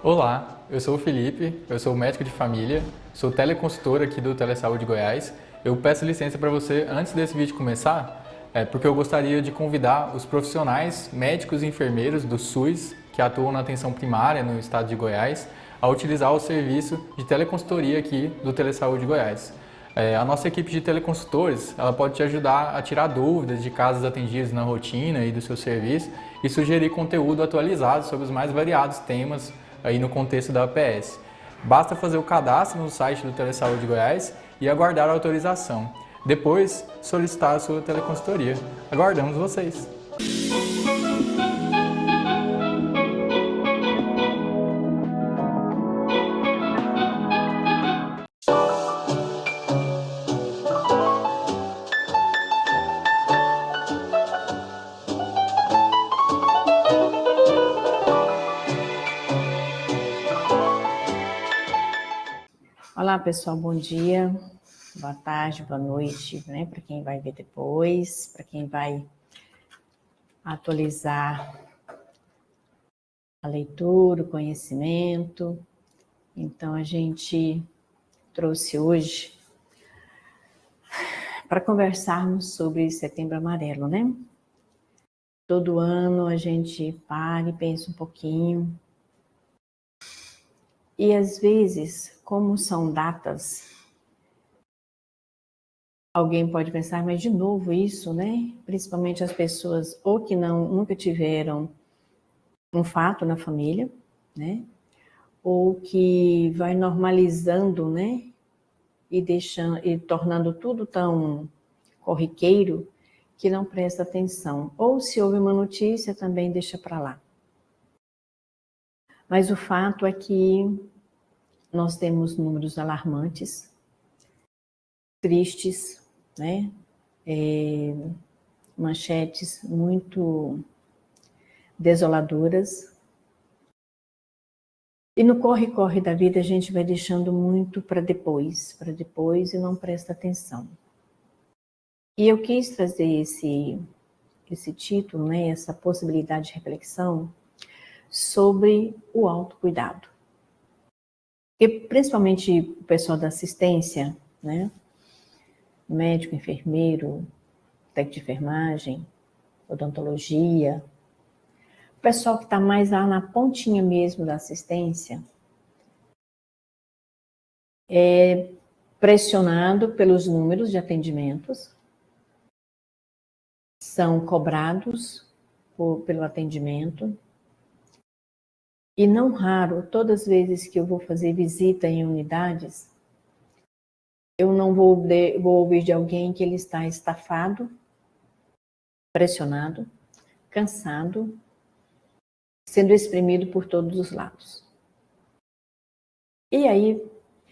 Olá, eu sou o Felipe, eu sou médico de família, sou teleconsultor aqui do Telesaúde Goiás. Eu peço licença para você antes desse vídeo começar, porque eu gostaria de convidar os profissionais médicos e enfermeiros do SUS que atuam na atenção primária no estado de Goiás a utilizar o serviço de teleconsultoria aqui do Telesaúde Goiás. A nossa equipe de teleconsultores, ela pode te ajudar a tirar dúvidas de casos atendidos na rotina e do seu serviço e sugerir conteúdo atualizado sobre os mais variados temas aí no contexto da APS. Basta fazer o cadastro no site do Telesaúde Goiás e aguardar a autorização. Depois, solicitar a sua teleconsultoria. Aguardamos vocês! Olá, pessoal, bom dia, boa tarde, boa noite, né? Para quem vai ver depois, para quem vai atualizar a leitura, o conhecimento. Então, a gente trouxe hoje para conversarmos sobre Setembro Amarelo, né? Todo ano a gente para e pensa um pouquinho. E às vezes, como são datas, alguém pode pensar, mas de novo isso, né? Principalmente as pessoas ou que nunca tiveram um fato na família, né? Ou que vai normalizando, né? E tornando tudo tão corriqueiro que não presta atenção. Ou se houve uma notícia, também deixa para lá. Mas o fato é que nós temos números alarmantes, tristes, né? Manchetes muito desoladoras. E no corre-corre da vida a gente vai deixando muito para depois e não presta atenção. E eu quis trazer esse título, né, essa possibilidade de reflexão sobre o autocuidado. E principalmente o pessoal da assistência, né, médico, enfermeiro, técnico de enfermagem, odontologia, o pessoal que está mais lá na pontinha mesmo da assistência, é pressionado pelos números de atendimentos, são cobrados pelo atendimento, e não raro, todas as vezes que eu vou fazer visita em unidades, eu não vou ouvir de alguém que ele está estafado, pressionado, cansado, sendo exprimido por todos os lados. E aí,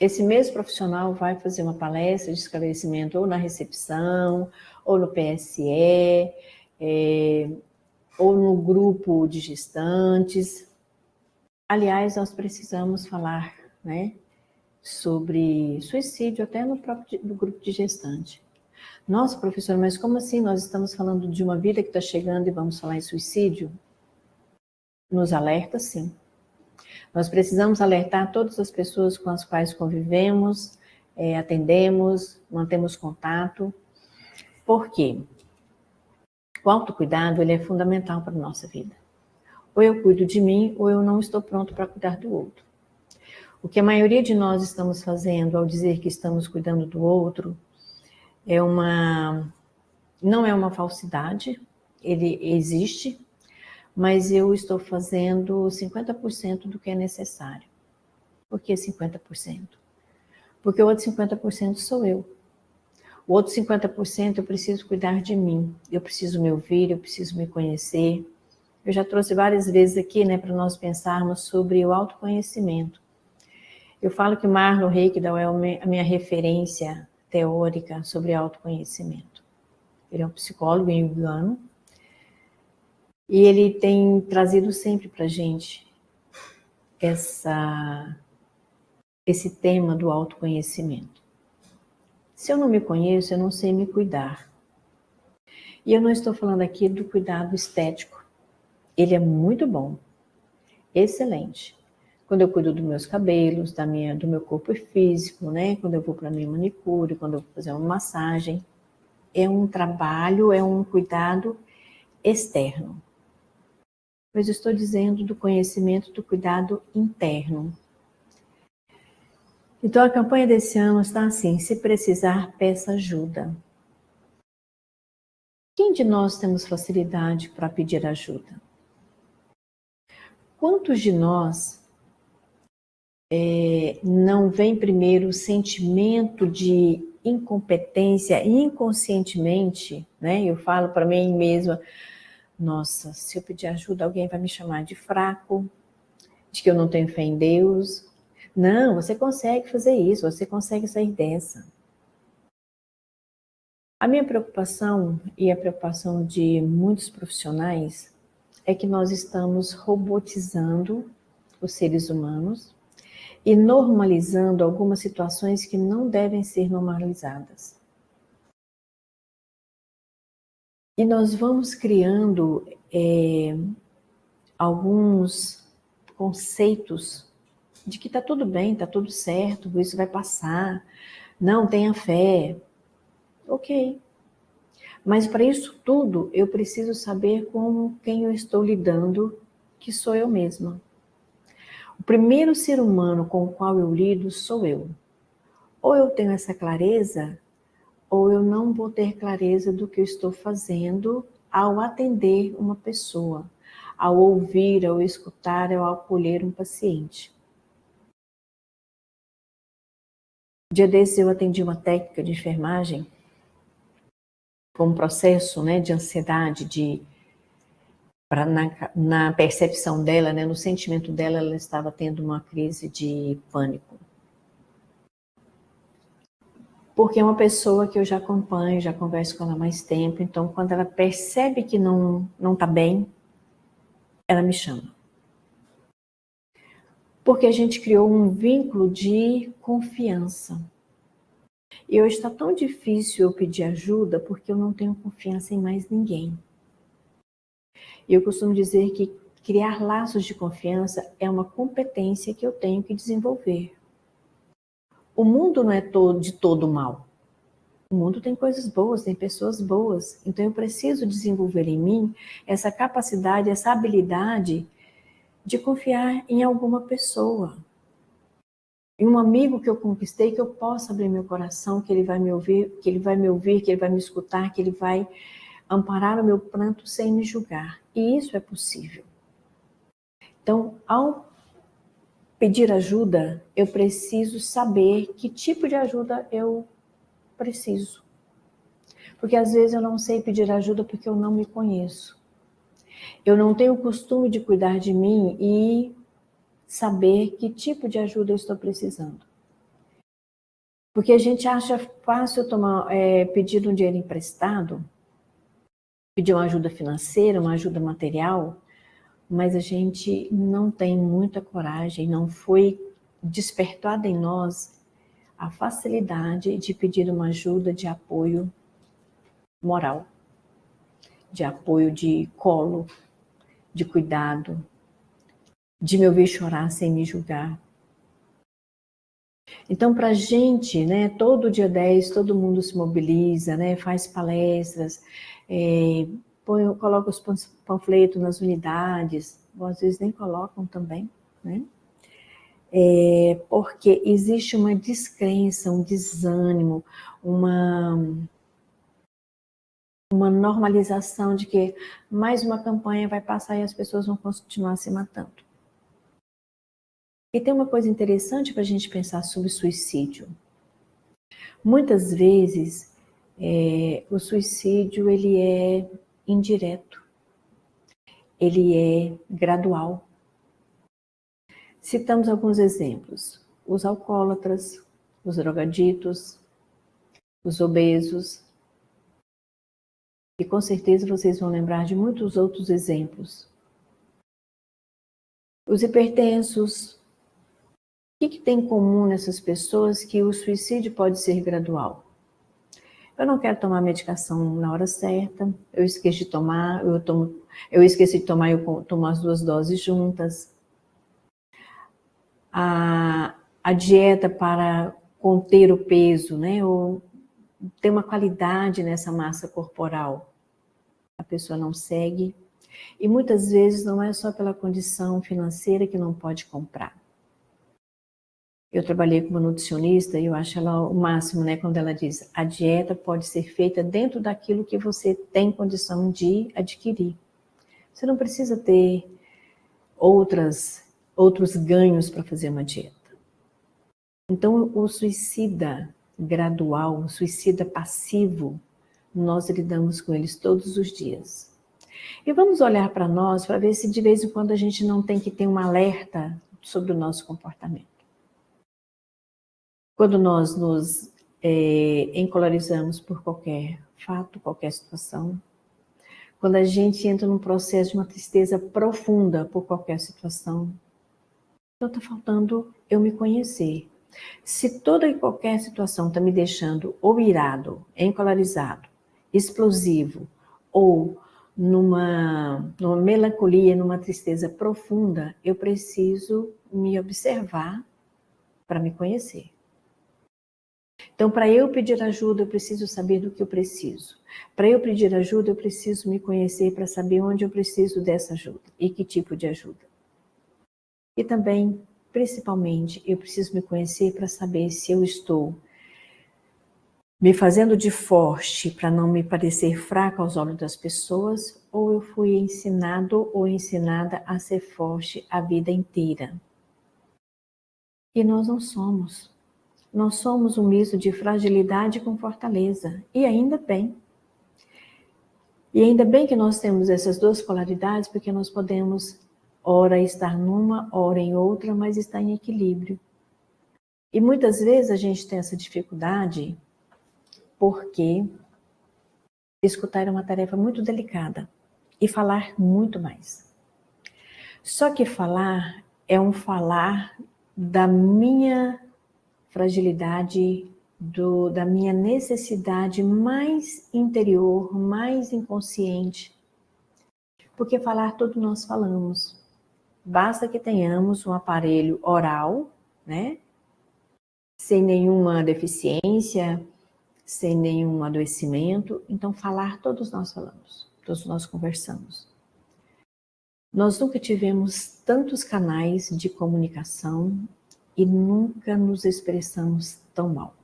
esse mesmo profissional vai fazer uma palestra de esclarecimento ou na recepção, ou no PSE, ou no grupo de gestantes. Aliás, nós precisamos falar, né, sobre suicídio até no próprio grupo de gestante. Nossa, professora, mas como assim nós estamos falando de uma vida que está chegando e vamos falar em suicídio? Nos alerta, sim. Nós precisamos alertar todas as pessoas com as quais convivemos, atendemos, mantemos contato. Por quê? O autocuidado, ele é fundamental para a nossa vida. Ou eu cuido de mim, ou eu não estou pronto para cuidar do outro. O que a maioria de nós estamos fazendo ao dizer que estamos cuidando do outro não é uma falsidade, ele existe, mas eu estou fazendo 50% do que é necessário. Por que 50%? Porque o outro 50% sou eu. O outro 50% eu preciso cuidar de mim, eu preciso me ouvir, eu preciso me conhecer. Eu já trouxe várias vezes aqui, né, para nós pensarmos sobre o autoconhecimento. Eu falo que Marlon Reikdal é a minha referência teórica sobre autoconhecimento. Ele é um psicólogo junguiano e ele tem trazido sempre para a gente esse tema do autoconhecimento. Se eu não me conheço, eu não sei me cuidar. E eu não estou falando aqui do cuidado estético. Ele é muito bom, excelente. quando eu cuido dos meus cabelos, do meu corpo físico, né? Quando eu vou para minha manicure, quando eu vou fazer uma massagem. É um trabalho, é um cuidado externo. Mas eu estou dizendo do conhecimento do cuidado interno. Então a campanha desse ano está assim: se precisar, peça ajuda. Quem de nós temos facilidade para pedir ajuda? Quantos de nós não vem primeiro o sentimento de incompetência inconscientemente, né? Eu falo para mim mesma, nossa, se eu pedir ajuda, alguém vai me chamar de fraco, de que eu não tenho fé em Deus. Não, você consegue fazer isso, você consegue sair dessa. A minha preocupação e a preocupação de muitos profissionais é que nós estamos robotizando os seres humanos e normalizando algumas situações que não devem ser normalizadas. E nós vamos criando alguns conceitos de que está tudo bem, está tudo certo, isso vai passar, não, tenha fé. Ok. Mas para isso tudo, eu preciso saber com quem eu estou lidando, que sou eu mesma. O primeiro ser humano com o qual eu lido sou eu. Ou eu tenho essa clareza, ou eu não vou ter clareza do que eu estou fazendo ao atender uma pessoa, ao ouvir, ao escutar, ao acolher um paciente. Dia desses eu atendi uma técnica de enfermagem com um processo, né, de ansiedade, na percepção dela, né, no sentimento dela, ela estava tendo uma crise de pânico. Porque é uma pessoa que eu já acompanho, já converso com ela há mais tempo, então quando ela percebe que não está bem, ela me chama. Porque a gente criou um vínculo de confiança. E hoje está tão difícil eu pedir ajuda porque eu não tenho confiança em mais ninguém. E eu costumo dizer que criar laços de confiança é uma competência que eu tenho que desenvolver. O mundo não é de todo mal. O mundo tem coisas boas, tem pessoas boas. Então eu preciso desenvolver em mim essa capacidade, essa habilidade de confiar em alguma pessoa. Em um amigo que eu conquistei, que eu possa abrir meu coração, que ele vai me ouvir, que ele vai me escutar, que ele vai amparar o meu pranto sem me julgar. E isso é possível. Então, ao pedir ajuda, eu preciso saber que tipo de ajuda eu preciso. Porque às vezes eu não sei pedir ajuda porque eu não me conheço. Eu não tenho o costume de cuidar de mim e saber que tipo de ajuda eu estou precisando. Porque a gente acha fácil pedir um dinheiro emprestado, pedir uma ajuda financeira, uma ajuda material, mas a gente não tem muita coragem, não foi despertada em nós a facilidade de pedir uma ajuda de apoio moral, de apoio de colo, de cuidado, de me ouvir chorar sem me julgar. Então, para a gente, né, todo dia 10, todo mundo se mobiliza, né, faz palestras, coloca os panfletos nas unidades, ou às vezes nem colocam também, né? Porque existe uma descrença, um desânimo, uma normalização de que mais uma campanha vai passar e as pessoas vão continuar se matando. E tem uma coisa interessante para a gente pensar sobre suicídio. Muitas vezes, o suicídio ele é indireto, ele é gradual. Citamos alguns exemplos: os alcoólatras, os drogaditos, os obesos. E com certeza vocês vão lembrar de muitos outros exemplos. Os hipertensos. O que tem em comum nessas pessoas que o suicídio pode ser gradual? Eu não quero tomar medicação na hora certa, eu esqueci de tomar, eu tomo as 2 doses juntas. a dieta para conter o peso, né? Ou ter uma qualidade nessa massa corporal. A pessoa não segue. E muitas vezes não é só pela condição financeira que não pode comprar. Eu trabalhei como nutricionista e eu acho ela o máximo, né? Quando ela diz, a dieta pode ser feita dentro daquilo que você tem condição de adquirir. Você não precisa ter outros ganhos para fazer uma dieta. Então, o suicida gradual, o suicida passivo, nós lidamos com eles todos os dias. E vamos olhar para nós para ver se de vez em quando a gente não tem que ter um alerta sobre o nosso comportamento. Quando nós nos encolarizamos por qualquer fato, qualquer situação, quando a gente entra num processo de uma tristeza profunda por qualquer situação, então está faltando eu me conhecer. Se toda e qualquer situação está me deixando ou irado, encolarizado, explosivo, ou numa melancolia, numa tristeza profunda, eu preciso me observar para me conhecer. Então, para eu pedir ajuda, eu preciso saber do que eu preciso. Para eu pedir ajuda, eu preciso me conhecer para saber onde eu preciso dessa ajuda e que tipo de ajuda. E também, principalmente, eu preciso me conhecer para saber se eu estou me fazendo de forte para não me parecer fraca aos olhos das pessoas, ou eu fui ensinado ou ensinada a ser forte a vida inteira. E nós não somos. Nós somos um misto de fragilidade com fortaleza. E ainda bem. E ainda bem que nós temos essas duas polaridades, porque nós podemos, ora estar numa, ora em outra, mas estar em equilíbrio. E muitas vezes a gente tem essa dificuldade porque escutar é uma tarefa muito delicada e falar muito mais. Só que falar é um falar da minha fragilidade, da minha necessidade mais interior, mais inconsciente. Porque falar todos nós falamos. Basta que tenhamos um aparelho oral, né? Sem nenhuma deficiência, sem nenhum adoecimento. Então, falar todos nós falamos, todos nós conversamos. Nós nunca tivemos tantos canais de comunicação e nunca nos expressamos tão mal.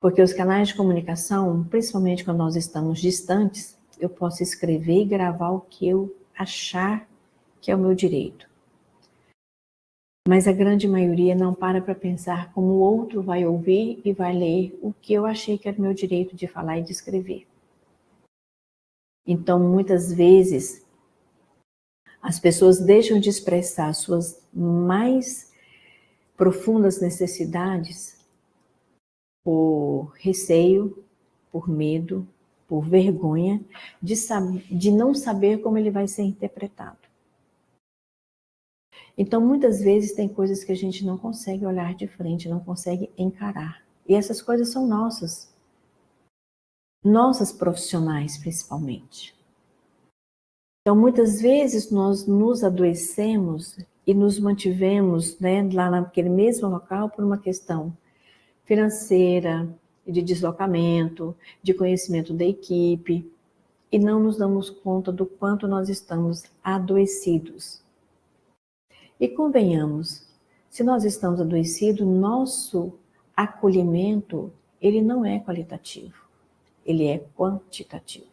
Porque os canais de comunicação, principalmente quando nós estamos distantes, eu posso escrever e gravar o que eu achar que é o meu direito. Mas a grande maioria não para pensar como o outro vai ouvir e vai ler o que eu achei que era o meu direito de falar e de escrever. Então, muitas vezes, as pessoas deixam de expressar suas mais profundas necessidades por receio, por medo, por vergonha de não saber como ele vai ser interpretado. Então, muitas vezes tem coisas que a gente não consegue olhar de frente, não consegue encarar. E essas coisas são nossas. Nossas profissionais, principalmente. Então, muitas vezes nós nos adoecemos e nos mantivemos, né, lá naquele mesmo local por uma questão financeira, de deslocamento, de conhecimento da equipe, e não nos damos conta do quanto nós estamos adoecidos. E convenhamos, se nós estamos adoecidos, nosso acolhimento, ele não é qualitativo, ele é quantitativo.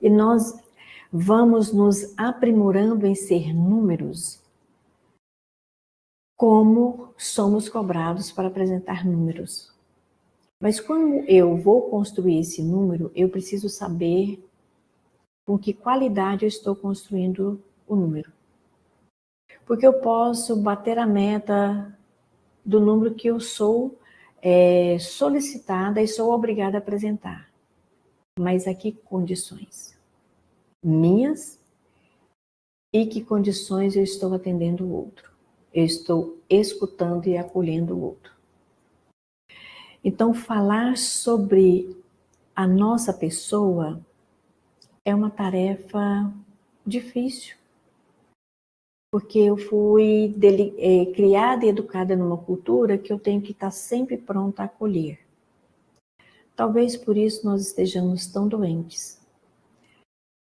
E nós vamos nos aprimorando em ser números, como somos cobrados para apresentar números. Mas quando eu vou construir esse número, eu preciso saber com que qualidade eu estou construindo o número. Porque eu posso bater a meta do número que eu sou solicitada e sou obrigada a apresentar. Mas a que condições? Minhas e que condições eu estou atendendo o outro. Eu estou escutando e acolhendo o outro. Então, falar sobre a nossa pessoa, é uma tarefa difícil. Porque eu fui criada e educada numa cultura que eu tenho que estar sempre pronta a acolher. Talvez por isso nós estejamos tão doentes,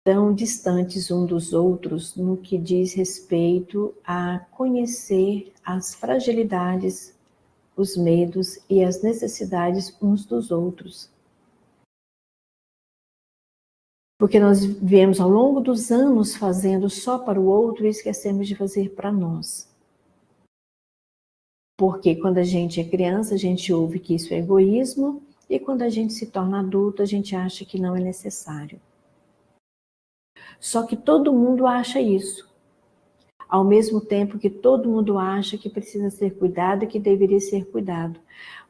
tão distantes um dos outros no que diz respeito a conhecer as fragilidades, os medos e as necessidades uns dos outros. Porque nós viemos ao longo dos anos fazendo só para o outro e esquecemos de fazer para nós. Porque quando a gente é criança, a gente ouve que isso é egoísmo, e quando a gente se torna adulto, a gente acha que não é necessário. Só que todo mundo acha isso. Ao mesmo tempo que todo mundo acha que precisa ser cuidado e que deveria ser cuidado.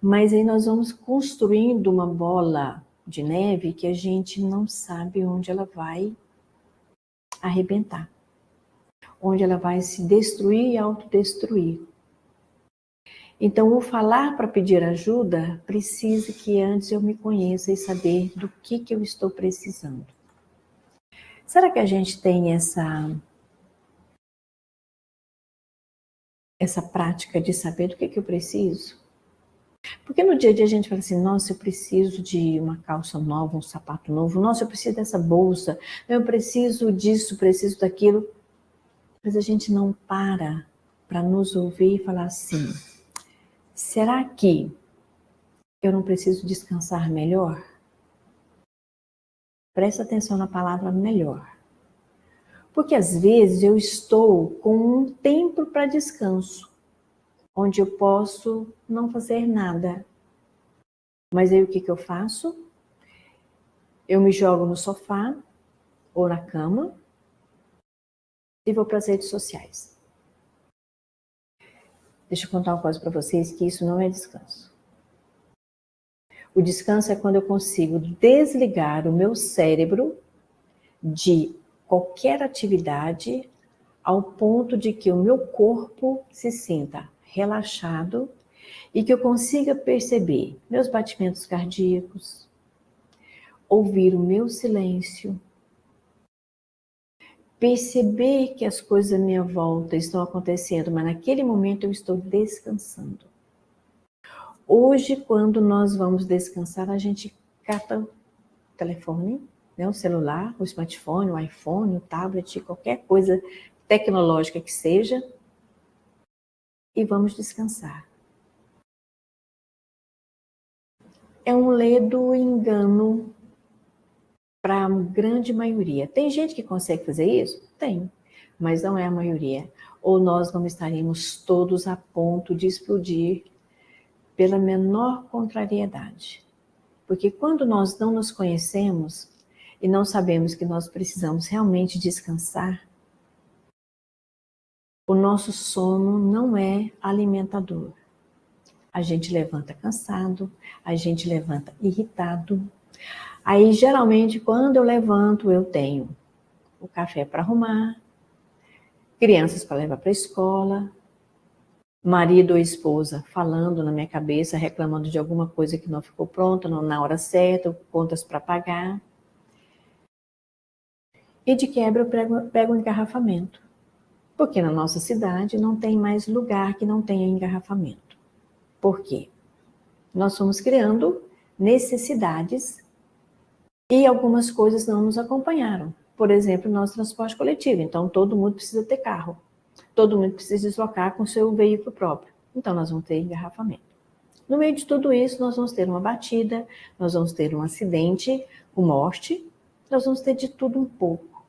Mas aí nós vamos construindo uma bola de neve que a gente não sabe onde ela vai arrebentar. Onde ela vai se destruir e autodestruir. Então, o falar para pedir ajuda precisa que antes eu me conheça e saber do que eu estou precisando. Será que a gente tem essa prática de saber do que eu preciso? Porque no dia a dia a gente fala assim, nossa, eu preciso de uma calça nova, um sapato novo, nossa, eu preciso dessa bolsa, eu preciso disso, preciso daquilo. Mas a gente não para nos ouvir e falar assim, será que eu não preciso descansar melhor? Presta atenção na palavra melhor. Porque às vezes eu estou com um tempo para descanso, onde eu posso não fazer nada. Mas aí o que eu faço? Eu me jogo no sofá ou na cama e vou para as redes sociais. Deixa eu contar uma coisa para vocês, que isso não é descanso. O descanso é quando eu consigo desligar o meu cérebro de qualquer atividade ao ponto de que o meu corpo se sinta relaxado e que eu consiga perceber meus batimentos cardíacos, ouvir o meu silêncio, perceber que as coisas à minha volta estão acontecendo, mas naquele momento eu estou descansando. Hoje, quando nós vamos descansar, a gente cata o telefone, né, o celular, o smartphone, o iPhone, o tablet, qualquer coisa tecnológica que seja, e vamos descansar. É um ledo engano para a grande maioria. Tem gente que consegue fazer isso? Tem, mas não é a maioria. Ou nós não estaremos todos a ponto de explodir pela menor contrariedade. Porque quando nós não nos conhecemos e não sabemos que nós precisamos realmente descansar, o nosso sono não é alimentador. A gente levanta cansado, a gente levanta irritado. Aí, geralmente, quando eu levanto, eu tenho o café para arrumar, crianças para levar para a escola, marido ou esposa falando na minha cabeça, reclamando de alguma coisa que não ficou pronta na hora certa, contas para pagar. E de quebra eu pego um engarrafamento. Porque na nossa cidade não tem mais lugar que não tenha engarrafamento. Por quê? Nós fomos criando necessidades e algumas coisas não nos acompanharam. Por exemplo, nosso transporte coletivo. Então, todo mundo precisa ter carro. Todo mundo precisa deslocar com seu veículo próprio. Então, nós vamos ter engarrafamento. No meio de tudo isso, nós vamos ter uma batida, nós vamos ter um acidente, uma morte, nós vamos ter de tudo um pouco.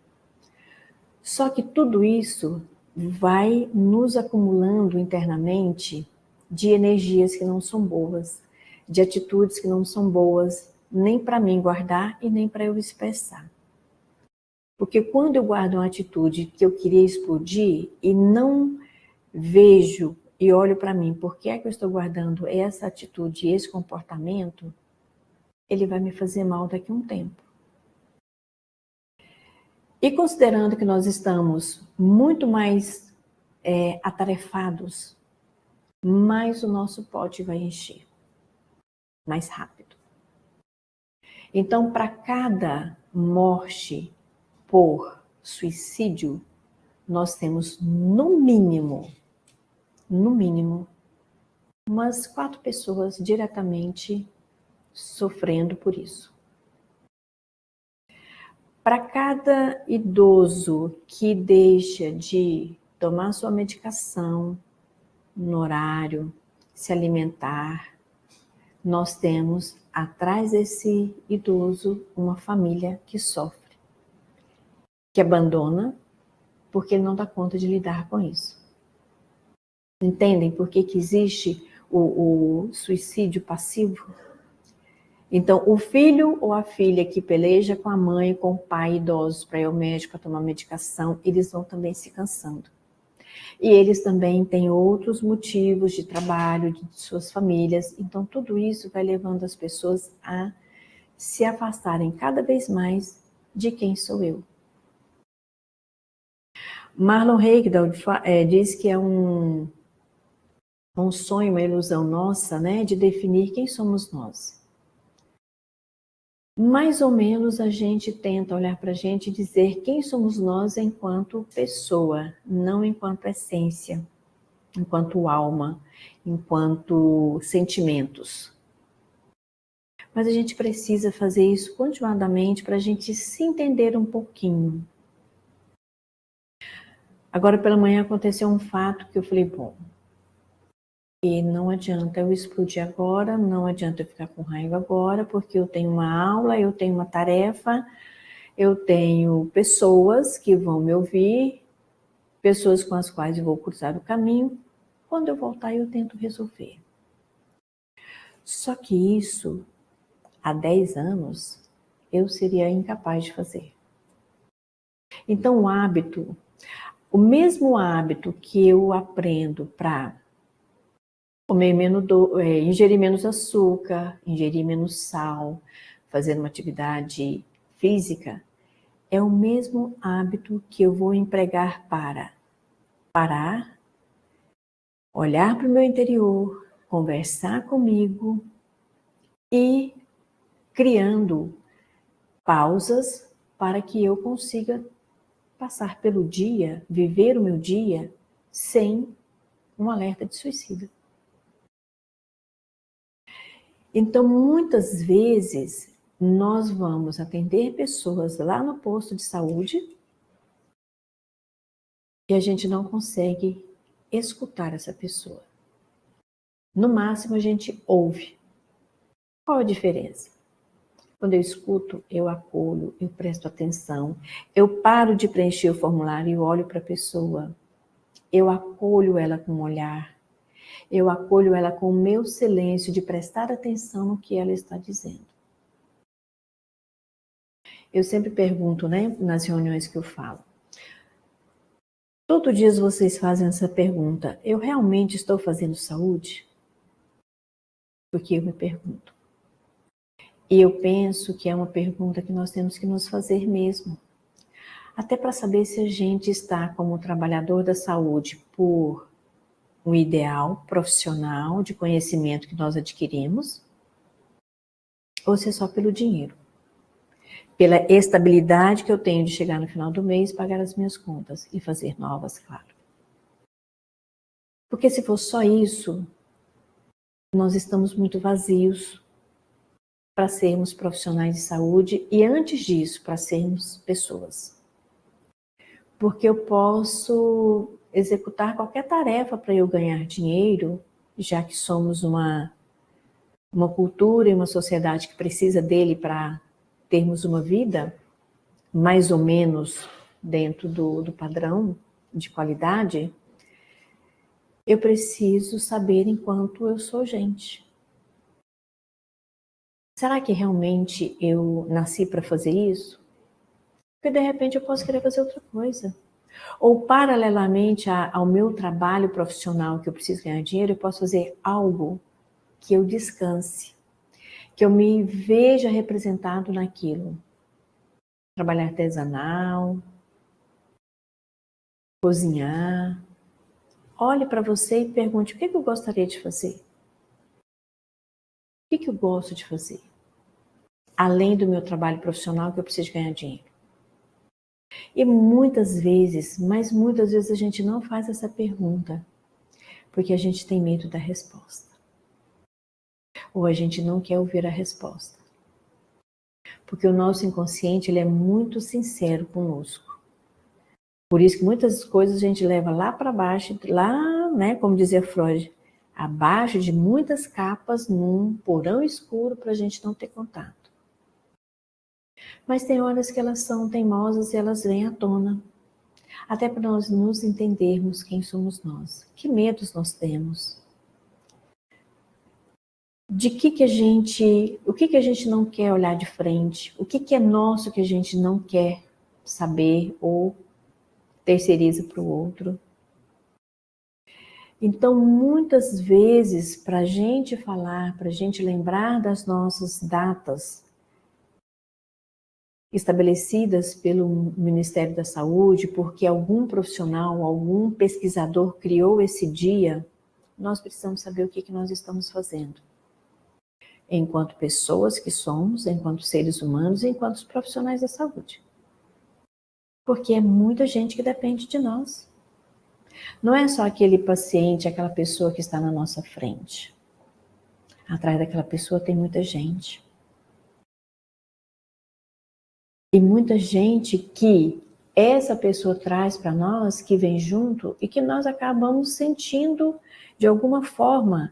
Só que tudo isso vai nos acumulando internamente de energias que não são boas, de atitudes que não são boas, nem para mim guardar e nem para eu expressar. Porque quando eu guardo uma atitude que eu queria explodir e não vejo e olho para mim, por que é que eu estou guardando essa atitude, esse comportamento, ele vai me fazer mal daqui a um tempo. E considerando que nós estamos muito mais atarefados, mais o nosso pote vai encher, mais rápido. Então, para cada morte por suicídio, nós temos no mínimo, umas 4 pessoas diretamente sofrendo por isso. Para cada idoso que deixa de tomar sua medicação no horário, se alimentar, nós temos atrás desse idoso uma família que sofre, que abandona porque ele não dá conta de lidar com isso. Entendem por que existe o suicídio passivo? Então, o filho ou a filha que peleja com a mãe, com o pai idosos para ir ao médico para tomar medicação, eles vão também se cansando. E eles também têm outros motivos de trabalho, de suas famílias. Então, tudo isso vai levando as pessoas a se afastarem cada vez mais de quem sou eu. Marlon Hegel diz que é um sonho, uma ilusão nossa, né, de definir quem somos nós. Mais ou menos a gente tenta olhar para a gente e dizer quem somos nós enquanto pessoa, não enquanto essência, enquanto alma, enquanto sentimentos. Mas a gente precisa fazer isso continuadamente para a gente se entender um pouquinho. Agora pela manhã aconteceu um fato que eu falei, bom, e não adianta eu explodir agora, não adianta eu ficar com raiva agora, porque eu tenho uma aula, eu tenho uma tarefa, eu tenho pessoas que vão me ouvir, pessoas com as quais eu vou cruzar o caminho. Quando eu voltar, eu tento resolver. Só que isso, há 10 anos, eu seria incapaz de fazer. Então, o mesmo hábito que eu aprendo para ingerir menos açúcar, ingerir menos sal, fazer uma atividade física, é o mesmo hábito que eu vou empregar para parar, olhar para o meu interior, conversar comigo e criando pausas para que eu consiga passar pelo dia, viver o meu dia sem um alerta de suicídio. Então, muitas vezes, nós vamos atender pessoas lá no posto de saúde e a gente não consegue escutar essa pessoa. No máximo, a gente ouve. Qual a diferença? Quando eu escuto, eu acolho, eu presto atenção, eu paro de preencher o formulário e olho para a pessoa. Eu acolho ela com um olhar. Eu acolho ela com o meu silêncio de prestar atenção no que ela está dizendo. Eu sempre pergunto, né, nas reuniões que eu falo. Todo dia vocês fazem essa pergunta, eu realmente estou fazendo saúde? Porque eu me pergunto. E eu penso que é uma pergunta que nós temos que nos fazer mesmo. Até para saber se a gente está como trabalhador da saúde por um ideal profissional de conhecimento que nós adquirimos, ou se é só pelo dinheiro. Pela estabilidade que eu tenho de chegar no final do mês, pagar as minhas contas e fazer novas, claro. Porque se for só isso, nós estamos muito vazios para sermos profissionais de saúde e antes disso, para sermos pessoas. Porque eu posso executar qualquer tarefa para eu ganhar dinheiro, já que somos uma cultura e uma sociedade que precisa dele para termos uma vida mais ou menos dentro do padrão de qualidade, eu preciso saber enquanto eu sou gente. Será que realmente eu nasci para fazer isso? Porque de repente eu posso querer fazer outra coisa. Ou paralelamente ao meu trabalho profissional que eu preciso ganhar dinheiro, eu posso fazer algo que eu descanse, que eu me veja representado naquilo. Trabalhar artesanal, cozinhar. Olhe para você e pergunte, o que eu gostaria de fazer? O que eu gosto de fazer? Além do meu trabalho profissional que eu preciso ganhar dinheiro. E muitas vezes, mas muitas vezes a gente não faz essa pergunta, porque a gente tem medo da resposta. Ou a gente não quer ouvir a resposta. Porque o nosso inconsciente, ele é muito sincero conosco. Por isso que muitas coisas a gente leva lá para baixo, lá, né, como dizia Freud, abaixo de muitas capas, num porão escuro, para a gente não ter contato. Mas tem horas que elas são teimosas e elas vêm à tona. Até para nós nos entendermos quem somos nós. Que medos nós temos? De que a gente, o que a gente não quer olhar de frente? O que é nosso que a gente não quer saber ou terceiriza para o outro? Então, muitas vezes, para a gente falar, para a gente lembrar das nossas datas estabelecidas pelo Ministério da Saúde, porque algum profissional, algum pesquisador criou esse dia, nós precisamos saber o que nós estamos fazendo. Enquanto pessoas que somos, enquanto seres humanos, enquanto profissionais da saúde. Porque é muita gente que depende de nós. Não é só aquele paciente, aquela pessoa que está na nossa frente. Atrás daquela pessoa tem muita gente. E muita gente que essa pessoa traz para nós, que vem junto e que nós acabamos sentindo, de alguma forma,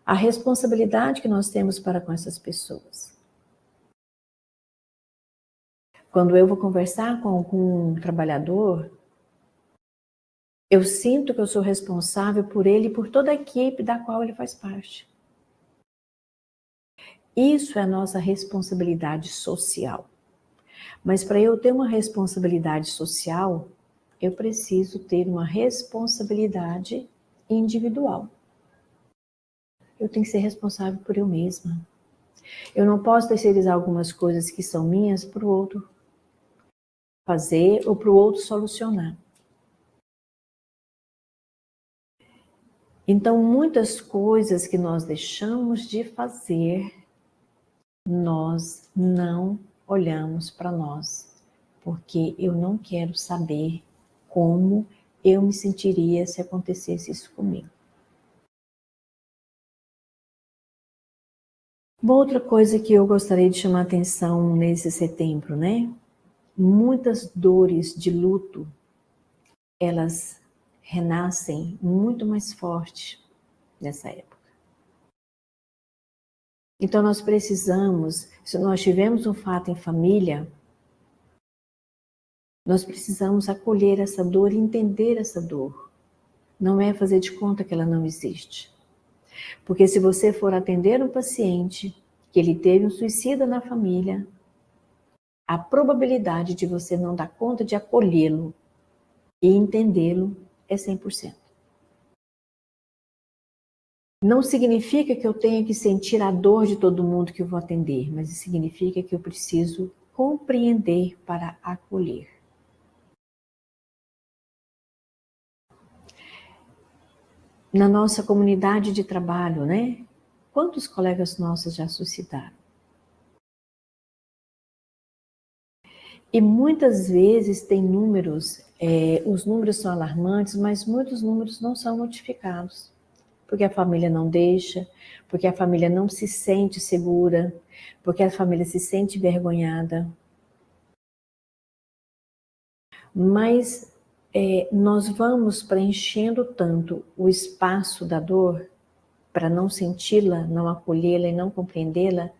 a responsabilidade que nós temos para com essas pessoas. Quando eu vou conversar com algum trabalhador, eu sinto que eu sou responsável por ele e por toda a equipe da qual ele faz parte. Isso é a nossa responsabilidade social. Mas para eu ter uma responsabilidade social, eu preciso ter uma responsabilidade individual. Eu tenho que ser responsável por eu mesma. Eu não posso terceirizar algumas coisas que são minhas para o outro fazer ou para o outro solucionar. Então, muitas coisas que nós deixamos de fazer, nós não olhamos para nós, porque eu não quero saber como eu me sentiria se acontecesse isso comigo. Uma outra coisa que eu gostaria de chamar a atenção nesse setembro, né? Muitas dores de luto, elas renascem muito mais fortes nessa época. Então nós precisamos, se nós tivermos um fato em família, nós precisamos acolher essa dor e entender essa dor. Não é fazer de conta que ela não existe. Porque se você for atender um paciente que ele teve um suicida na família, a probabilidade de você não dar conta de acolhê-lo e entendê-lo é 100%. Não significa que eu tenha que sentir a dor de todo mundo que eu vou atender, mas significa que eu preciso compreender para acolher. Na nossa comunidade de trabalho, né? Quantos colegas nossos já suicidaram? E muitas vezes tem números, os números são alarmantes, mas muitos números não são notificados. Porque a família não deixa, porque a família não se sente segura, porque a família se sente envergonhada. Mas nós vamos preenchendo tanto o espaço da dor para não senti-la, não acolhê-la e não compreendê-la,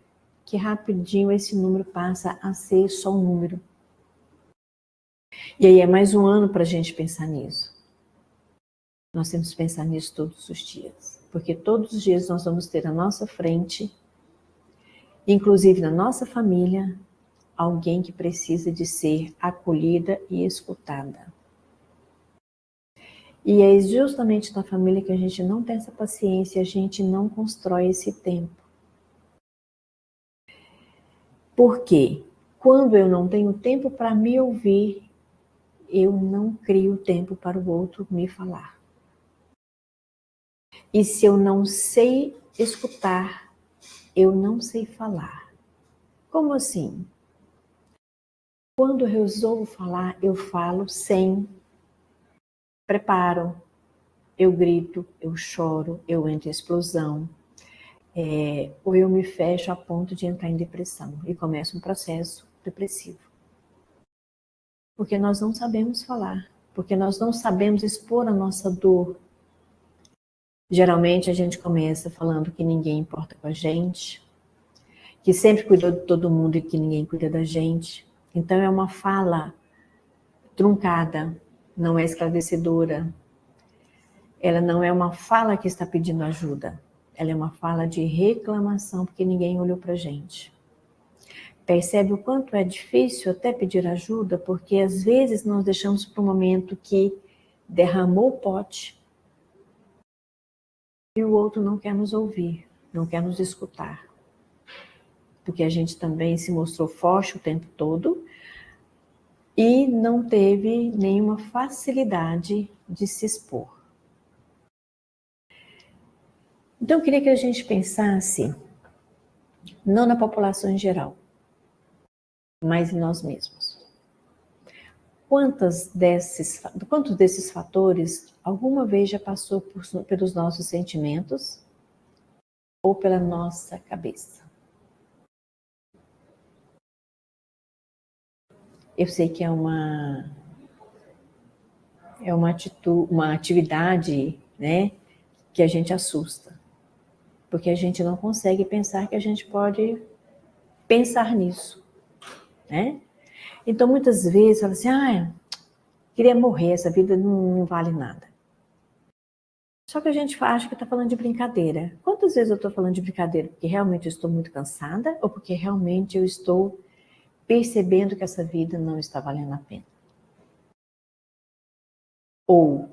que rapidinho esse número passa a ser só um número. E aí é mais um ano para a gente pensar nisso. Nós temos que pensar nisso todos os dias, porque todos os dias nós vamos ter à nossa frente, inclusive na nossa família, alguém que precisa de ser acolhida e escutada. E é justamente na família que a gente não tem essa paciência, a gente não constrói esse tempo. Por quê? Quando eu não tenho tempo para me ouvir, eu não crio tempo para o outro me falar. E se eu não sei escutar, eu não sei falar. Como assim? quando eu resolvo falar, eu falo sem preparo. Eu grito, eu choro, eu entro em explosão. Ou eu me fecho a ponto de entrar em depressão e começo um processo depressivo. Porque nós não sabemos falar, porque nós não sabemos expor a nossa dor. Geralmente a gente começa falando que ninguém importa com a gente, que sempre cuidou de todo mundo e que ninguém cuida da gente. Então é uma fala truncada, não é esclarecedora. Ela não é uma fala que está pedindo ajuda. Ela é uma fala de reclamação, porque ninguém olhou para a gente. Percebe o quanto é difícil até pedir ajuda, porque às vezes nós deixamos para o momento que derramou o pote e o outro não quer nos ouvir, não quer nos escutar. Porque a gente também se mostrou forte o tempo todo e não teve nenhuma facilidade de se expor. Então eu queria que a gente pensasse, não na população em geral, mas em nós mesmos. Quantos desses fatores alguma vez já passou pelos nossos sentimentos ou pela nossa cabeça? Eu sei que é uma atividade, né, que a gente assusta, porque a gente não consegue pensar que a gente pode pensar nisso, né? Então muitas vezes fala assim, queria morrer, essa vida não vale nada. Só que a gente acha que está falando de brincadeira. Quantas vezes eu estou falando de brincadeira? Porque realmente eu estou muito cansada ou porque realmente eu estou percebendo que essa vida não está valendo a pena? Ou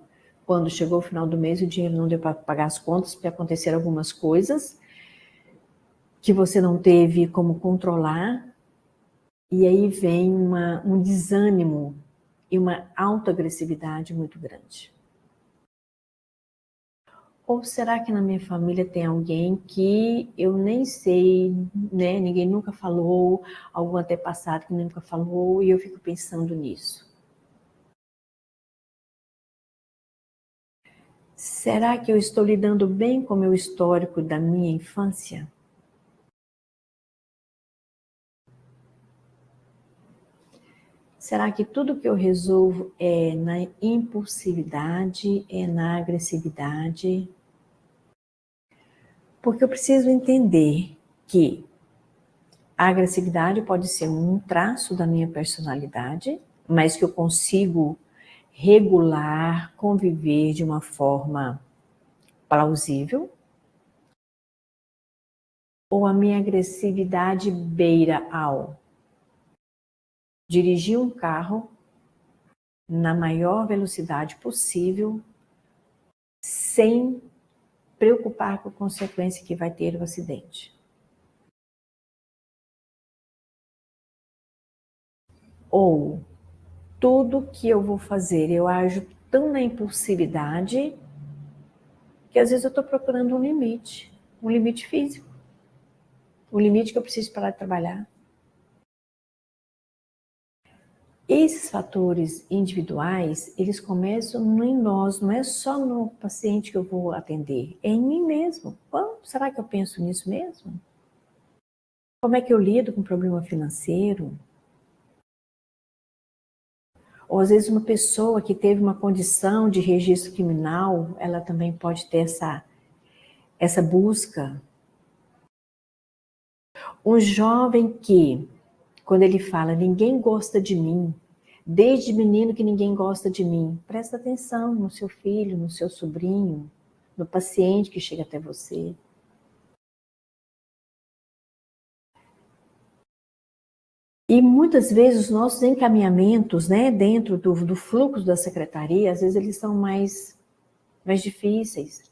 quando chegou o final do mês, o dinheiro não deu para pagar as contas, porque aconteceram algumas coisas que você não teve como controlar, e aí vem um desânimo e uma autoagressividade muito grande. Ou será que na minha família tem alguém que eu nem sei, né? Ninguém nunca falou, algum antepassado que nunca falou, e eu fico pensando nisso. Será que eu estou lidando bem com o meu histórico da minha infância? Será que tudo que eu resolvo é na impulsividade, é na agressividade? Porque eu preciso entender que a agressividade pode ser um traço da minha personalidade, mas que eu consigo regular, conviver de uma forma plausível. Ou a minha agressividade beira ao dirigir um carro na maior velocidade possível, sem preocupar com a consequência que vai ter o acidente. Ou tudo que eu vou fazer, eu ajo tão na impulsividade que às vezes eu estou procurando um limite físico, um limite que eu preciso parar de trabalhar. Esses fatores individuais, eles começam em nós, não é só no paciente que eu vou atender, é em mim mesmo. Será que eu penso nisso mesmo? Como é que eu lido com problema financeiro? Ou às vezes uma pessoa que teve uma condição de registro criminal, ela também pode ter essa busca. Um jovem que, quando ele fala, ninguém gosta de mim, desde menino que ninguém gosta de mim, presta atenção no seu filho, no seu sobrinho, no paciente que chega até você. E muitas vezes os nossos encaminhamentos, né, dentro do fluxo da secretaria, às vezes eles são mais difíceis.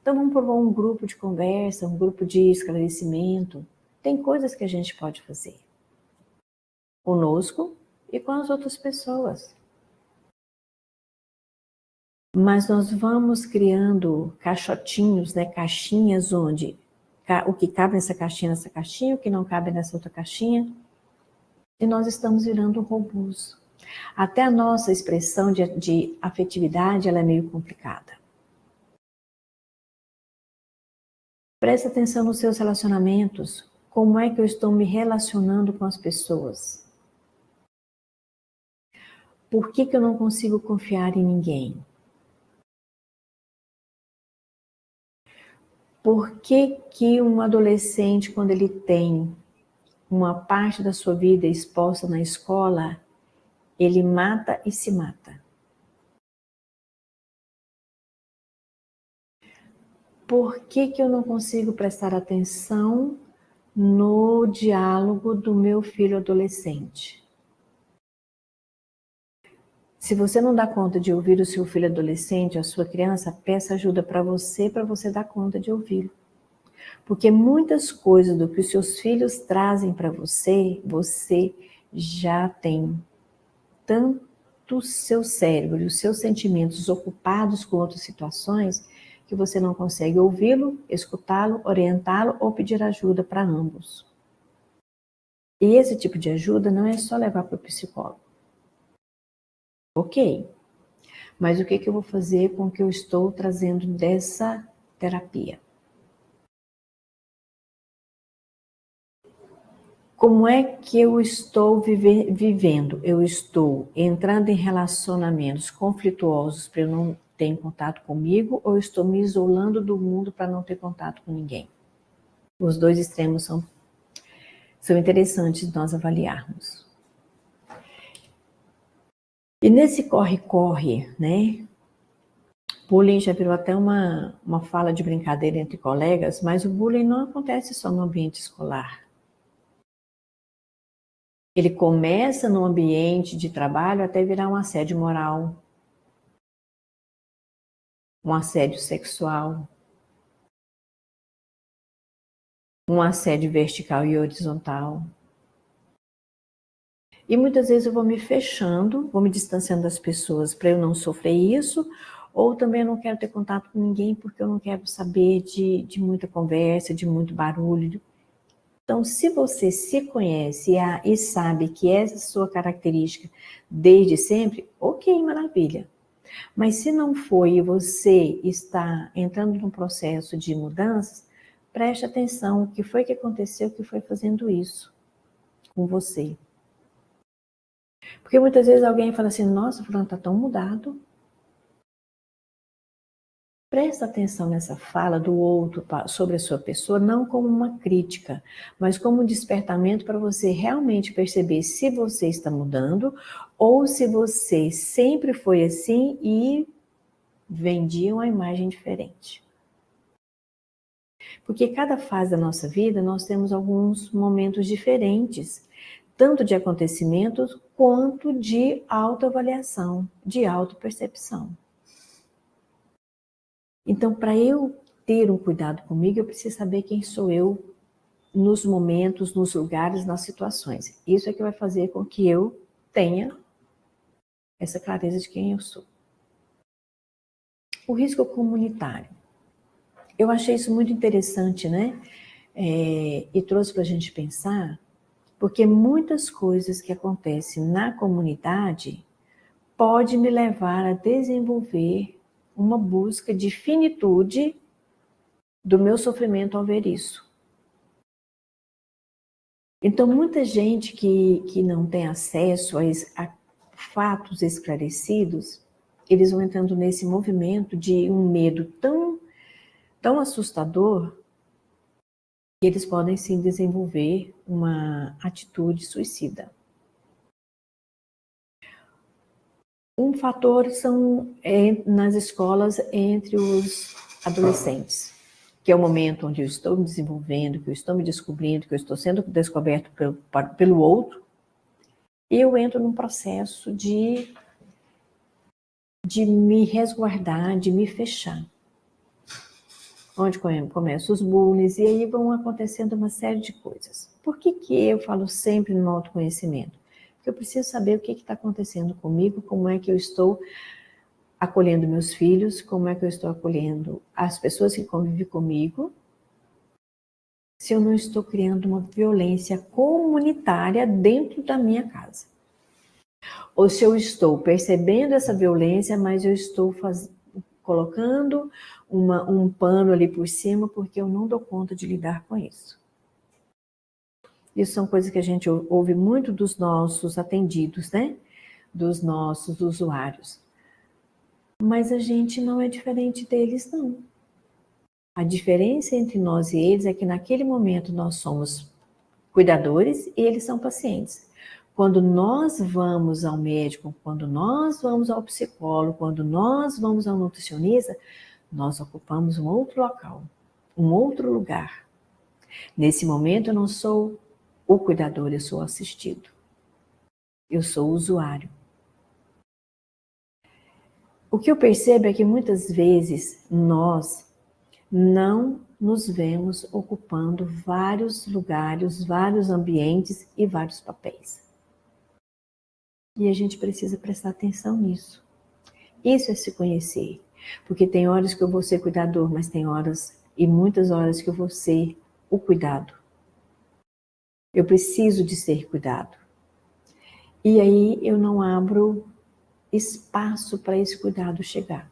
Então vamos formar um grupo de conversa, um grupo de esclarecimento. Tem coisas que a gente pode fazer conosco e com as outras pessoas. Mas nós vamos criando caixotinhos, né, caixinhas onde o que cabe nessa caixinha, o que não cabe nessa outra caixinha. E nós estamos virando robôs. Até a nossa expressão de afetividade, ela é meio complicada. Presta atenção nos seus relacionamentos. Como é que eu estou me relacionando com as pessoas? Por que eu não consigo confiar em ninguém? Por que um adolescente, quando ele tem uma parte da sua vida exposta na escola, ele mata e se mata? Por que eu não consigo prestar atenção no diálogo do meu filho adolescente? Se você não dá conta de ouvir o seu filho adolescente, a sua criança, peça ajuda para você dar conta de ouvi-lo. Porque muitas coisas do que os seus filhos trazem para você, você já tem tanto o seu cérebro e os seus sentimentos ocupados com outras situações que você não consegue ouvi-lo, escutá-lo, orientá-lo ou pedir ajuda para ambos. E esse tipo de ajuda não é só levar para o psicólogo. Ok, mas o que eu vou fazer com o que eu estou trazendo dessa terapia? Como é que eu estou vivendo? Eu estou entrando em relacionamentos conflituosos para eu não ter contato comigo ou estou me isolando do mundo para não ter contato com ninguém? Os dois extremos são interessantes de nós avaliarmos. E nesse corre-corre, né? Bullying já virou até uma fala de brincadeira entre colegas, mas o bullying não acontece só no ambiente escolar. Ele começa no ambiente de trabalho até virar um assédio moral, um assédio sexual, um assédio vertical e horizontal. E muitas vezes eu vou me fechando, vou me distanciando das pessoas para eu não sofrer isso, ou também eu não quero ter contato com ninguém porque eu não quero saber de muita conversa, de muito barulho. Então, se você se conhece e sabe que essa é a sua característica desde sempre, ok, maravilha. Mas se não foi e você está entrando num processo de mudanças, preste atenção, o que foi que aconteceu, o que foi fazendo isso com você. Porque muitas vezes alguém fala assim, nossa, fulano está tão mudado. Presta atenção nessa fala do outro sobre a sua pessoa, não como uma crítica, mas como um despertamento para você realmente perceber se você está mudando ou se você sempre foi assim e vendia uma imagem diferente. Porque cada fase da nossa vida nós temos alguns momentos diferentes, tanto de acontecimentos quanto de autoavaliação, de autopercepção. Então, para eu ter um cuidado comigo, eu preciso saber quem sou eu nos momentos, nos lugares, nas situações. Isso é que vai fazer com que eu tenha essa clareza de quem eu sou. O risco comunitário. Eu achei isso muito interessante, né? E trouxe para a gente pensar, porque muitas coisas que acontecem na comunidade pode me levar a desenvolver uma busca de finitude do meu sofrimento ao ver isso. Então, muita gente que não tem acesso a fatos esclarecidos, eles vão entrando nesse movimento de um medo tão assustador que eles podem sim desenvolver uma atitude suicida. Um fator são nas escolas entre os adolescentes, que é o momento onde eu estou me desenvolvendo, que eu estou me descobrindo, que eu estou sendo descoberto pelo outro, e eu entro num processo de me resguardar, de me fechar. Onde começam os bullying, e aí vão acontecendo uma série de coisas. Por que eu falo sempre no autoconhecimento? Porque eu preciso saber o que está acontecendo comigo, como é que eu estou acolhendo meus filhos, como é que eu estou acolhendo as pessoas que convivem comigo, se eu não estou criando uma violência comunitária dentro da minha casa. Ou se eu estou percebendo essa violência, mas eu estou colocando um pano ali por cima porque eu não dou conta de lidar com isso. Isso são coisas que a gente ouve muito dos nossos atendidos, né? Dos nossos usuários. Mas a gente não é diferente deles, não. A diferença entre nós e eles é que naquele momento nós somos cuidadores e eles são pacientes. Quando nós vamos ao médico, quando nós vamos ao psicólogo, quando nós vamos ao nutricionista, nós ocupamos um outro local, um outro lugar. Nesse momento eu não sou o cuidador, eu sou assistido. Eu sou o usuário. O que eu percebo é que muitas vezes nós não nos vemos ocupando vários lugares, vários ambientes e vários papéis. E a gente precisa prestar atenção nisso. Isso é se conhecer. Porque tem horas que eu vou ser cuidador, mas tem horas e muitas horas que eu vou ser o cuidado. Eu preciso de ser cuidado. E aí eu não abro espaço para esse cuidado chegar.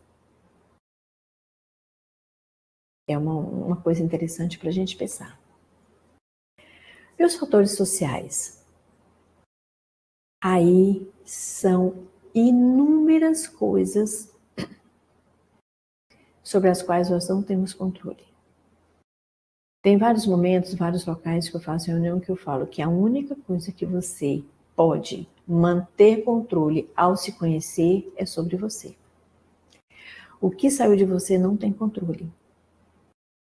É uma coisa interessante para a gente pensar. E os fatores sociais? Aí são inúmeras coisas sobre as quais nós não temos controle. Tem vários momentos, vários locais que eu faço reunião que eu falo que a única coisa que você pode manter controle ao se conhecer é sobre você. O que saiu de você não tem controle.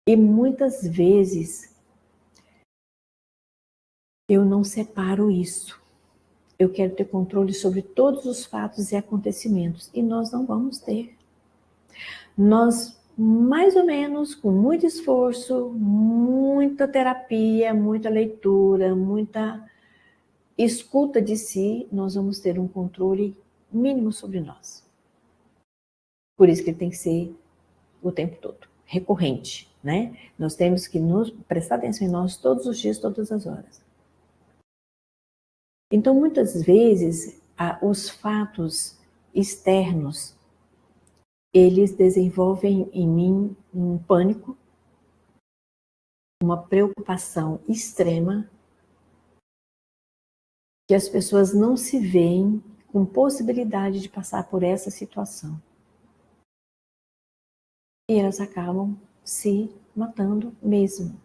E muitas vezes eu não separo isso. Eu quero ter controle sobre todos os fatos e acontecimentos e nós não vamos ter. Nós, mais ou menos, com muito esforço, muita terapia, muita leitura, muita escuta de si, nós vamos ter um controle mínimo sobre nós. Por isso que ele tem que ser o tempo todo, recorrente, né? Nós temos que nos prestar atenção em nós todos os dias, todas as horas. Então, muitas vezes, os fatos externos, eles desenvolvem em mim um pânico, uma preocupação extrema, que as pessoas não se veem com possibilidade de passar por essa situação. E elas acabam se matando mesmo.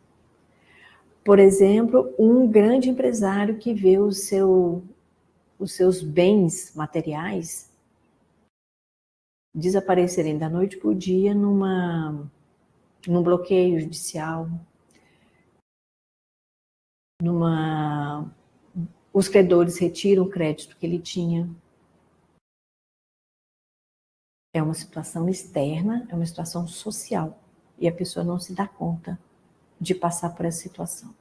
Por exemplo, um grande empresário que vê os seus bens materiais desaparecerem da noite para o dia num bloqueio judicial, os credores retiram o crédito que ele tinha. É uma situação externa, é uma situação social. E a pessoa não se dá conta de passar por essa situação.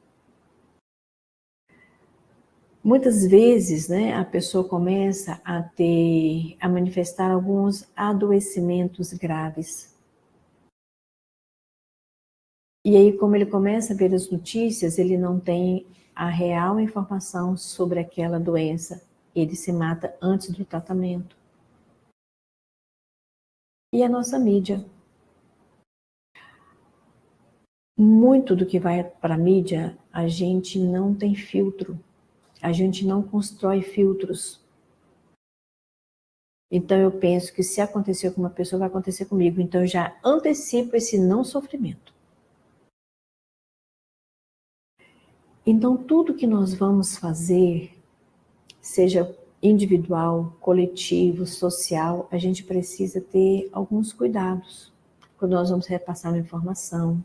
Muitas vezes, né, a pessoa começa a manifestar alguns adoecimentos graves. E aí, como ele começa a ver as notícias, ele não tem a real informação sobre aquela doença. Ele se mata antes do tratamento. E a nossa mídia. Muito do que vai para a mídia, a gente não tem filtro. A gente não constrói filtros. Então eu penso que se acontecer com uma pessoa, vai acontecer comigo. Então eu já antecipo esse não sofrimento. Então tudo que nós vamos fazer, seja individual, coletivo, social, a gente precisa ter alguns cuidados quando nós vamos repassar uma informação.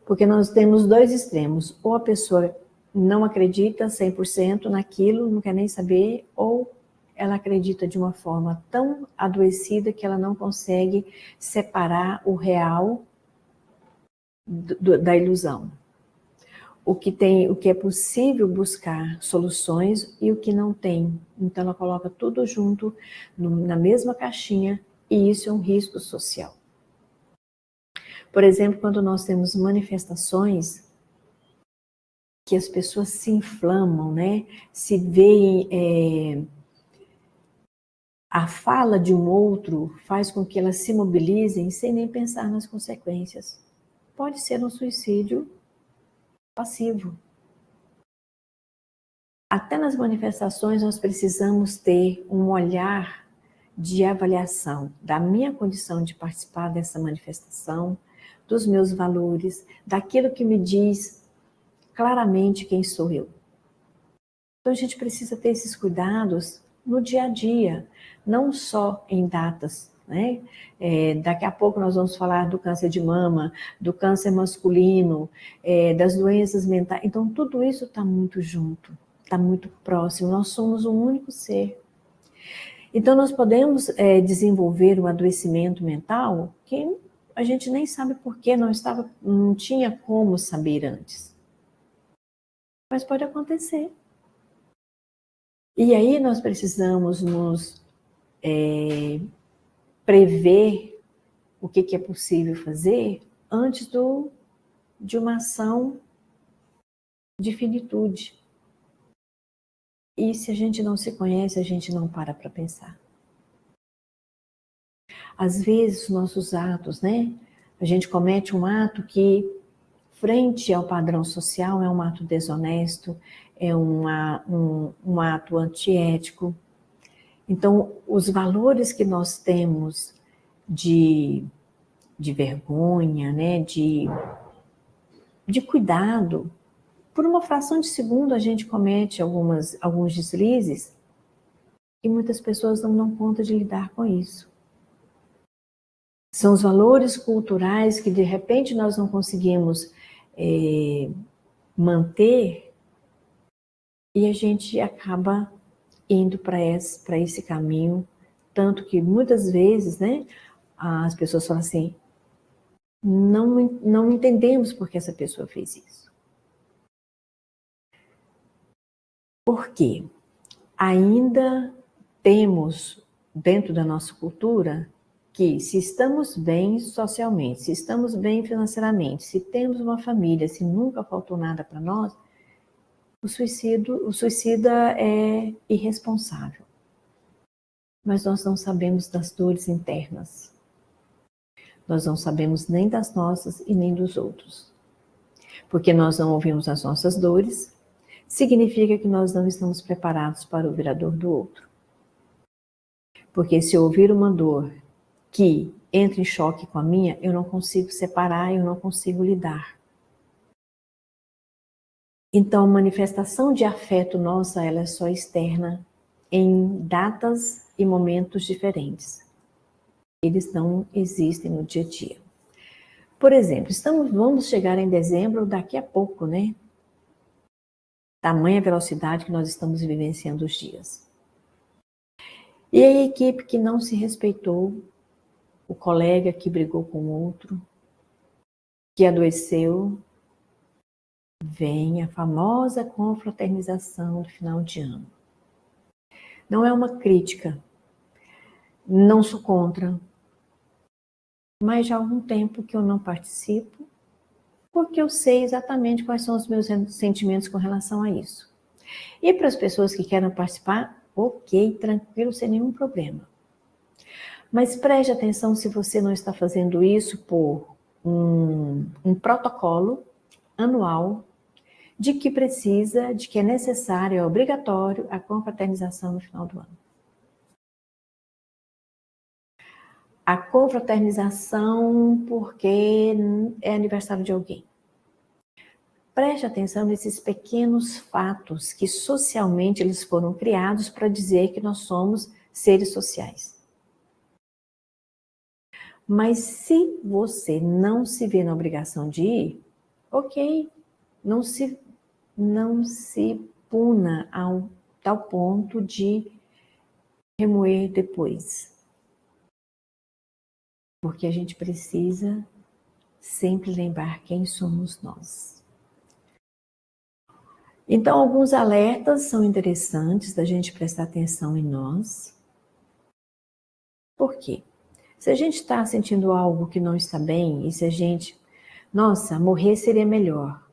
Porque nós temos dois extremos. Ou a pessoa não acredita 100% naquilo, não quer nem saber, ou ela acredita de uma forma tão adoecida que ela não consegue separar o real da ilusão. O que é possível buscar soluções e o que não tem. Então ela coloca tudo junto na mesma caixinha e isso é um risco social. Por exemplo, quando nós temos manifestações que as pessoas se inflamam, né? Se veem, a fala de um outro faz com que elas se mobilizem sem nem pensar nas consequências. Pode ser um suicídio passivo. Até nas manifestações nós precisamos ter um olhar de avaliação da minha condição de participar dessa manifestação, dos meus valores, daquilo que me diz claramente quem sou eu. Então a gente precisa ter esses cuidados no dia a dia, não só em datas, né? Daqui a pouco nós vamos falar do câncer de mama, do câncer masculino, das doenças mentais. Então tudo isso está muito junto, está muito próximo. Nós somos um único ser. Então nós podemos desenvolver um adoecimento mental que a gente nem sabe por que não tinha como saber antes. Mas pode acontecer. E aí nós precisamos nos prever o que é possível fazer antes de uma ação de finitude. E se a gente não se conhece, a gente não para pensar. Às vezes, os nossos atos, né? A gente comete um ato que, frente ao padrão social, é um ato desonesto, é um ato antiético. Então, os valores que nós temos de vergonha, né? de cuidado, por uma fração de segundo a gente comete alguns deslizes e muitas pessoas não dão conta de lidar com isso. São os valores culturais que de repente nós não conseguimos manter e a gente acaba indo para esse caminho, tanto que muitas vezes, né, as pessoas falam assim, não entendemos por que essa pessoa fez isso. Por quê? Ainda temos dentro da nossa cultura que se estamos bem socialmente, se estamos bem financeiramente, se temos uma família, se nunca faltou nada para nós, o suicida é irresponsável. Mas nós não sabemos das dores internas. Nós não sabemos nem das nossas e nem dos outros. Porque nós não ouvimos as nossas dores, significa que nós não estamos preparados para ouvir a dor do outro. Porque se eu ouvir uma dor que entra em choque com a minha, eu não consigo separar, eu não consigo lidar. Então, a manifestação de afeto nossa, ela é só externa em datas e momentos diferentes. Eles não existem no dia a dia. Por exemplo, vamos chegar em dezembro daqui a pouco, né? Tamanha velocidade que nós estamos vivenciando os dias. E a equipe que não se respeitou, o colega que brigou com o outro, que adoeceu, vem a famosa confraternização do final de ano. Não é uma crítica, não sou contra, mas já há algum tempo que eu não participo, porque eu sei exatamente quais são os meus sentimentos com relação a isso. E para as pessoas que querem participar, ok, tranquilo, sem nenhum problema. Mas preste atenção se você não está fazendo isso por um protocolo anual de que é necessário, é obrigatório a confraternização no final do ano. A confraternização porque é aniversário de alguém. Preste atenção nesses pequenos fatos que socialmente eles foram criados para dizer que nós somos seres sociais. Mas se você não se vê na obrigação de ir, ok, não se puna ao tal ponto de remoer depois. Porque a gente precisa sempre lembrar quem somos nós. Então, alguns alertas são interessantes da gente prestar atenção em nós. Por quê? Se a gente está sentindo algo que não está bem, e se a gente, nossa, morrer seria melhor.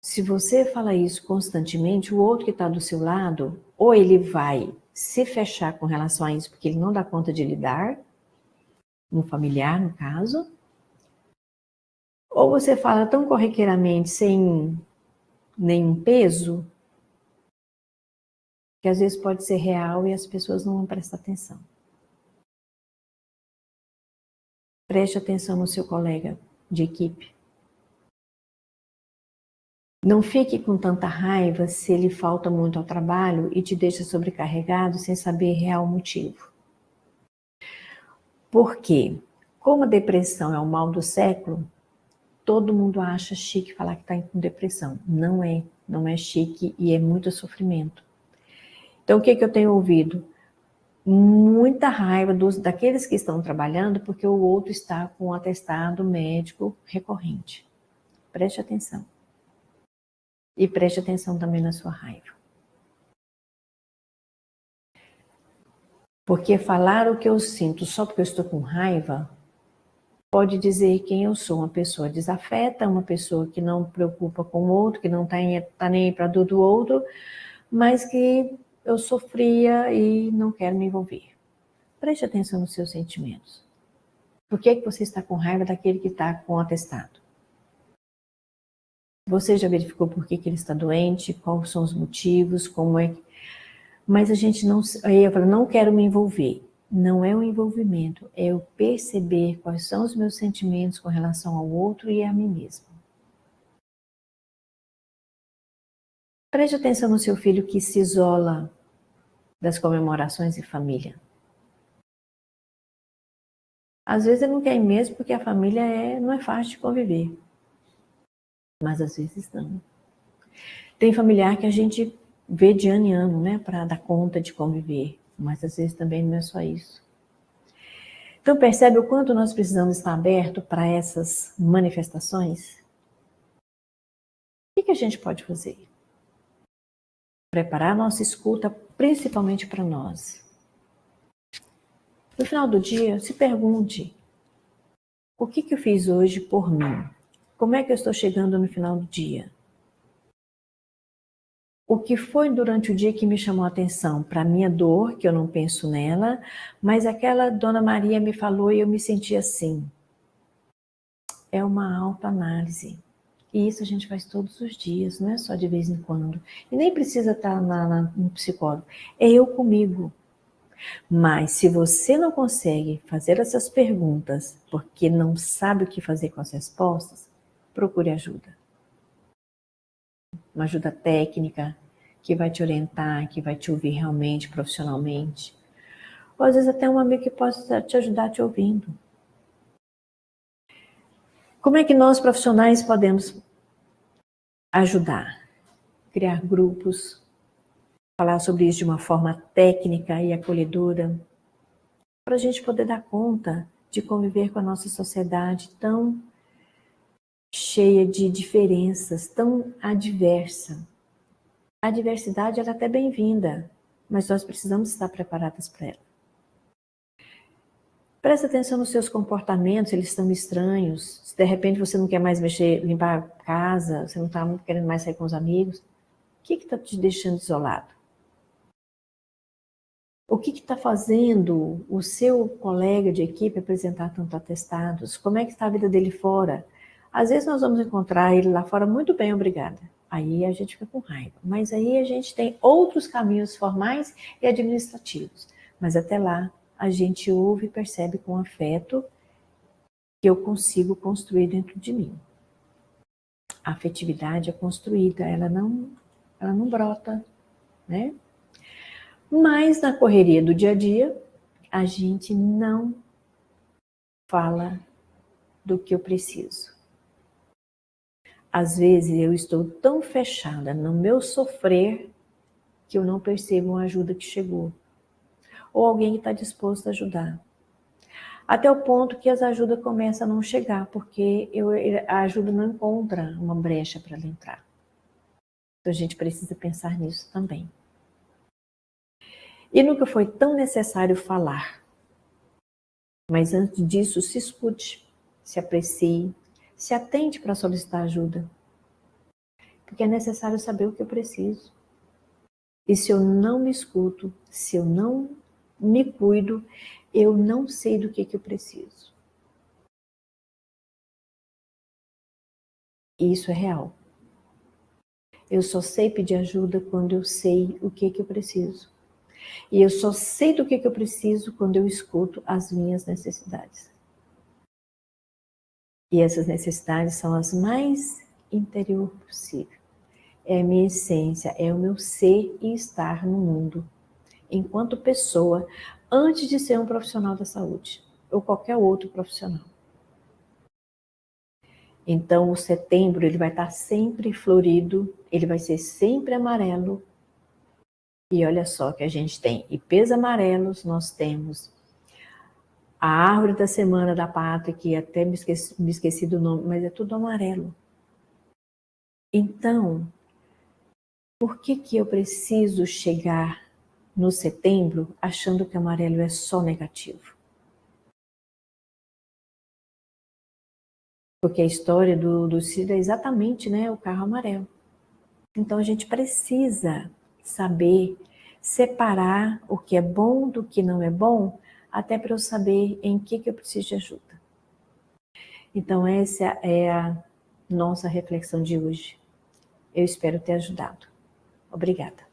Se você fala isso constantemente, o outro que está do seu lado, ou ele vai se fechar com relação a isso, porque ele não dá conta de lidar, um familiar no caso, ou você fala tão corriqueiramente, sem nenhum peso, que às vezes pode ser real e as pessoas não vão prestar atenção. Preste atenção no seu colega de equipe. Não fique com tanta raiva se ele falta muito ao trabalho e te deixa sobrecarregado sem saber real motivo. Por quê? Como a depressão é o mal do século, todo mundo acha chique falar que está com depressão. Não é chique e é muito sofrimento. Então, o que eu tenho ouvido? Muita raiva daqueles que estão trabalhando porque o outro está com um atestado médico recorrente. Preste atenção. E preste atenção também na sua raiva. Porque falar o que eu sinto só porque eu estou com raiva pode dizer quem eu sou, uma pessoa desafeta, uma pessoa que não preocupa com o outro, que não tá nem aí para dor do outro, mas que eu sofria e não quero me envolver. Preste atenção nos seus sentimentos. Por que você está com raiva daquele que está com atestado? Você já verificou por que ele está doente? Quais são os motivos? Como é que... Mas a gente não... Aí eu falo, não quero me envolver. Não é o envolvimento, é eu perceber quais são os meus sentimentos com relação ao outro e a mim mesmo. Preste atenção no seu filho que se isola das comemorações em família. Às vezes ele não quer ir mesmo porque a família não é fácil de conviver. Mas às vezes não. Tem familiar que a gente vê de ano em ano, né, para dar conta de conviver. Mas às vezes também não é só isso. Então percebe o quanto nós precisamos estar aberto para essas manifestações? O que a gente pode fazer? Preparar a nossa escuta, principalmente para nós. No final do dia, se pergunte: o que eu fiz hoje por mim? Como é que eu estou chegando no final do dia? O que foi durante o dia que me chamou a atenção? Para a minha dor, que eu não penso nela, mas aquela Dona Maria me falou e eu me senti assim. É uma autoanálise. E isso a gente faz todos os dias, não é só de vez em quando. E nem precisa estar no psicólogo. É eu comigo. Mas se você não consegue fazer essas perguntas porque não sabe o que fazer com as respostas, procure ajuda. Uma ajuda técnica que vai te orientar, que vai te ouvir realmente, profissionalmente. Ou às vezes até um amigo que possa te ajudar te ouvindo. Como é que nós profissionais podemos ajudar? Criar grupos, falar sobre isso de uma forma técnica e acolhedora, para a gente poder dar conta de conviver com a nossa sociedade tão cheia de diferenças, tão adversa. A diversidade ela é até bem-vinda, mas nós precisamos estar preparadas para ela. Presta atenção nos seus comportamentos, eles estão estranhos. Se de repente você não quer mais limpar a casa, você não está querendo mais sair com os amigos, o que está te deixando isolado? O que está fazendo o seu colega de equipe apresentar tanto atestados? Como é que está a vida dele fora? Às vezes nós vamos encontrar ele lá fora muito bem, obrigada. Aí a gente fica com raiva. Mas aí a gente tem outros caminhos formais e administrativos. Mas até lá a gente ouve e percebe com afeto que eu consigo construir dentro de mim. A afetividade é construída, ela não brota, né? Mas na correria do dia a dia, a gente não fala do que eu preciso. Às vezes eu estou tão fechada no meu sofrer que eu não percebo uma ajuda que chegou. Ou alguém que está disposto a ajudar. Até o ponto que as ajudas começam a não chegar, porque a ajuda não encontra uma brecha para ela entrar. Então a gente precisa pensar nisso também. E nunca foi tão necessário falar. Mas antes disso, se escute, se aprecie, se atente para solicitar ajuda. Porque é necessário saber o que eu preciso. E se eu não me escuto, se eu não me cuido, eu não sei do que eu preciso. E isso é real. Eu só sei pedir ajuda quando eu sei o que eu preciso. E eu só sei do que eu preciso quando eu escuto as minhas necessidades. E essas necessidades são as mais interior possível. É a minha essência, é o meu ser e estar no mundo, enquanto pessoa, antes de ser um profissional da saúde, ou qualquer outro profissional. Então, o setembro ele vai estar sempre florido, ele vai ser sempre amarelo. E olha só que a gente tem ipês amarelos, nós temos a árvore da semana da pátria, que até me esqueci do nome, mas é tudo amarelo. Então, por que eu preciso chegar no setembro achando que amarelo é só negativo? Porque a história do Ciro é exatamente, né, o carro amarelo. Então a gente precisa saber separar o que é bom do que não é bom, até para eu saber em que eu preciso de ajuda. Então essa é a nossa reflexão de hoje. Eu espero ter ajudado. Obrigada.